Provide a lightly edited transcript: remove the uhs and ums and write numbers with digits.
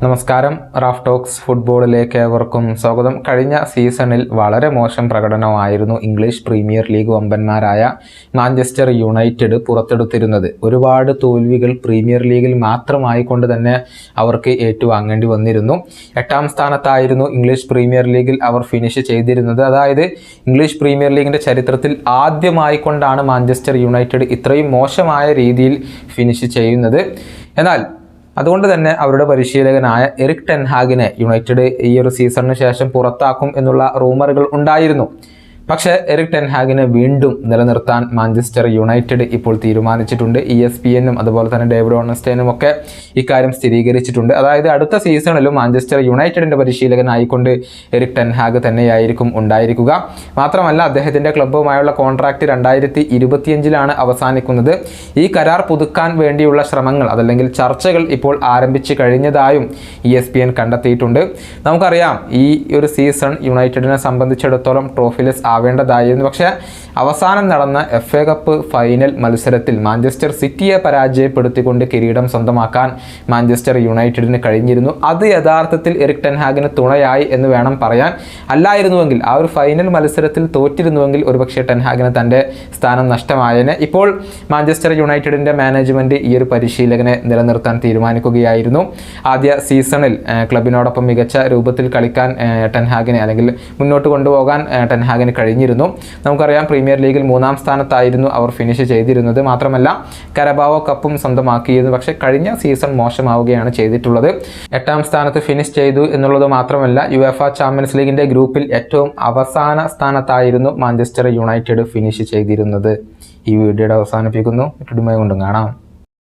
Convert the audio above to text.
നമസ്കാരം. Raf talks ഫുട്ബോളിലേക്ക് ഏവർക്കും സ്വാഗതം. കഴിഞ്ഞ സീസണിൽ വളരെ മോശം പ്രകടനമായിരുന്നു ഇംഗ്ലീഷ് പ്രീമിയർ ലീഗ് വമ്പന്മാരായ മാഞ്ചസ്റ്റർ യുണൈറ്റഡ് പുറത്തെടുത്തിരുന്നത്. ഒരുപാട് തോൽവികൾ പ്രീമിയർ ലീഗിൽ മാത്രമായിക്കൊണ്ട് തന്നെ അവർക്ക് ഏറ്റുവാങ്ങേണ്ടി വന്നിരുന്നു. 8ാം സ്ഥാനത്തായിരുന്നു ഇംഗ്ലീഷ് പ്രീമിയർ ലീഗിൽ അവർ ഫിനിഷ് ചെയ്തിരുന്നത്. അതായത് ഇംഗ്ലീഷ് പ്രീമിയർ ലീഗിൻ്റെ ചരിത്രത്തിൽ ആദ്യമായിക്കൊണ്ടാണ് മാഞ്ചസ്റ്റർ യുണൈറ്റഡ് ഇത്രയും മോശമായ രീതിയിൽ ഫിനിഷ് ചെയ്യുന്നത്. എന്നാൽ അതുകൊണ്ട് തന്നെ അവരുടെ പരിശീലകനായ എറിക് ടെൻ ഹാഗിനെ യുണൈറ്റഡ് ഈ ഒരു സീസണിന് ശേഷം പുറത്താക്കും എന്നുള്ള റൂമറുകൾ ഉണ്ടായിരുന്നു. പക്ഷേ എറിക് ടെൻ ഹാഗിനെ വീണ്ടും നിലനിർത്താൻ മാഞ്ചസ്റ്റർ യുണൈറ്റഡ് ഇപ്പോൾ തീരുമാനിച്ചിട്ടുണ്ട്. ESPN അതുപോലെ തന്നെ ഡേവിഡ് ഓർണസ്റ്റൈനും ഒക്കെ ഇക്കാര്യം സ്ഥിരീകരിച്ചിട്ടുണ്ട്. അതായത് അടുത്ത സീസണിലും മാഞ്ചസ്റ്റർ യുണൈറ്റഡിൻ്റെ പരിശീലകനായിക്കൊണ്ട് എറിക് ടെൻ ഹാഗ് തന്നെയായിരിക്കും ഉണ്ടായിരിക്കുക. മാത്രമല്ല അദ്ദേഹത്തിൻ്റെ ക്ലബ്ബുമായുള്ള കോൺട്രാക്റ്റ് 2025 അവസാനിക്കുന്നത്. ഈ കരാർ പുതുക്കാൻ വേണ്ടിയുള്ള ശ്രമങ്ങൾ അതല്ലെങ്കിൽ ചർച്ചകൾ ഇപ്പോൾ ആരംഭിച്ചു കഴിഞ്ഞതായും ESPN കണ്ടെത്തിയിട്ടുണ്ട്. നമുക്കറിയാം ഈ ഒരു സീസൺ യുണൈറ്റഡിനെ സംബന്ധിച്ചിടത്തോളം ട്രോഫിലെസ് ആവേണ്ടതായിരുന്നു. പക്ഷേ അവസാനം നടന്ന FA കപ്പ് ഫൈനൽ മത്സരത്തിൽ മാഞ്ചസ്റ്റർ സിറ്റിയെ പരാജയപ്പെടുത്തിക്കൊണ്ട് കിരീടം സ്വന്തമാക്കാൻ മാഞ്ചസ്റ്റർ യുണൈറ്റഡിന് കഴിഞ്ഞിരുന്നു. അത് യഥാർത്ഥത്തിൽ എറിക് ടെൻ ഹാഗിന് തുണയായി എന്ന് വേണം പറയാൻ. അല്ലായിരുന്നുവെങ്കിൽ ആ ഒരു ഫൈനൽ മത്സരത്തിൽ തോറ്റിരുന്നുവെങ്കിൽ ഒരുപക്ഷെ ടെൻ ഹാഗിന് തൻ്റെ സ്ഥാനം നഷ്ടമായേനെ. ഇപ്പോൾ മാഞ്ചസ്റ്റർ യുണൈറ്റഡിൻ്റെ മാനേജ്മെൻറ്റ് ഈ ഒരു പരിശീലകനെ നിലനിർത്താൻ തീരുമാനിക്കുകയായിരുന്നു. ആദ്യ സീസണിൽ ക്ലബിനോടൊപ്പം മികച്ച രൂപത്തിൽ കളിക്കാൻ ടെൻ ഹാഗിനെ അല്ലെങ്കിൽ മുന്നോട്ട് കൊണ്ടുപോകാൻ ടെൻ ഹാഗിന് കഴിഞ്ഞിരുന്നു. നമുക്കറിയാം പ്രീമിയർ ലീഗിൽ 3ാം സ്ഥാനത്തായിരുന്നു അവർ ഫിനിഷ് ചെയ്തിരുന്നത്. മാത്രമല്ല കരബാവോ കപ്പും സ്വന്തമാക്കിയിരുന്നു. പക്ഷേ കഴിഞ്ഞ സീസൺ മോശമാവുകയാണ് ചെയ്തിട്ടുള്ളത്. 8ാം സ്ഥാനത്ത് ഫിനിഷ് ചെയ്തു എന്നുള്ളത് മാത്രമല്ല UEFA ചാമ്പ്യൻസ് ലീഗിൻ്റെ ഗ്രൂപ്പിൽ ഏറ്റവും അവസാന സ്ഥാനത്തായിരുന്നു മാഞ്ചസ്റ്റർ യുണൈറ്റഡ് ഫിനിഷ് ചെയ്തിരുന്നത്. ഈ വീഡിയോയുടെ അവസാനിപ്പിക്കുന്നു. കൊണ്ടും കാണാം.